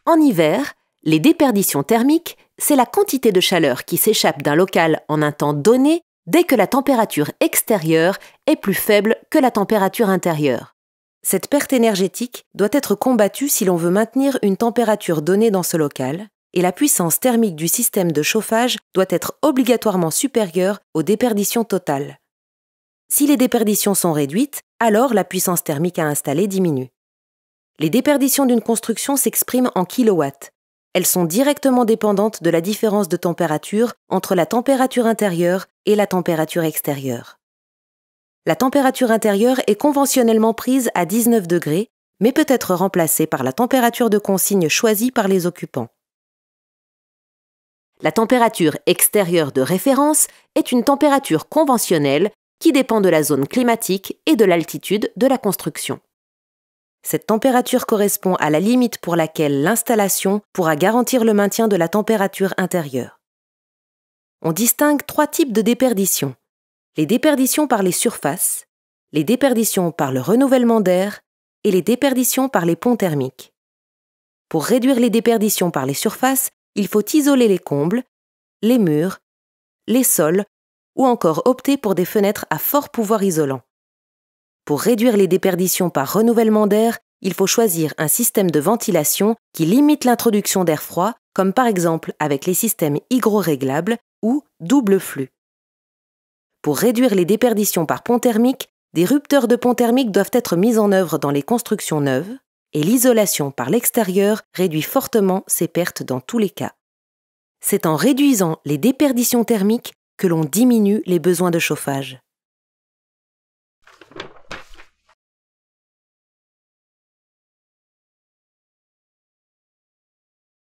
En hiver, les déperditions thermiques, c'est la quantité de chaleur qui s'échappe d'un local en un temps donné dès que la température extérieure est plus faible que la température intérieure. Cette perte énergétique doit être combattue si l'on veut maintenir une température donnée dans ce local, et la puissance thermique du système de chauffage doit être obligatoirement supérieure aux déperditions totales. Si les déperditions sont réduites, alors la puissance thermique à installer diminue. Les déperditions d'une construction s'expriment en kilowatts. Elles sont directement dépendantes de la différence de température entre la température intérieure et la température extérieure. La température intérieure est conventionnellement prise à 19 degrés, mais peut être remplacée par la température de consigne choisie par les occupants. La température extérieure de référence est une température conventionnelle qui dépend de la zone climatique et de l'altitude de la construction. Cette température correspond à la limite pour laquelle l'installation pourra garantir le maintien de la température intérieure. On distingue 3 types de déperditions: les déperditions par les surfaces, les déperditions par le renouvellement d'air et les déperditions par les ponts thermiques. Pour réduire les déperditions par les surfaces, il faut isoler les combles, les murs, les sols ou encore opter pour des fenêtres à fort pouvoir isolant. Pour réduire les déperditions par renouvellement d'air, il faut choisir un système de ventilation qui limite l'introduction d'air froid, comme par exemple avec les systèmes hygroréglables ou double flux. Pour réduire les déperditions par pont thermique, des rupteurs de pont thermique doivent être mis en œuvre dans les constructions neuves et l'isolation par l'extérieur réduit fortement ces pertes dans tous les cas. C'est en réduisant les déperditions thermiques que l'on diminue les besoins de chauffage.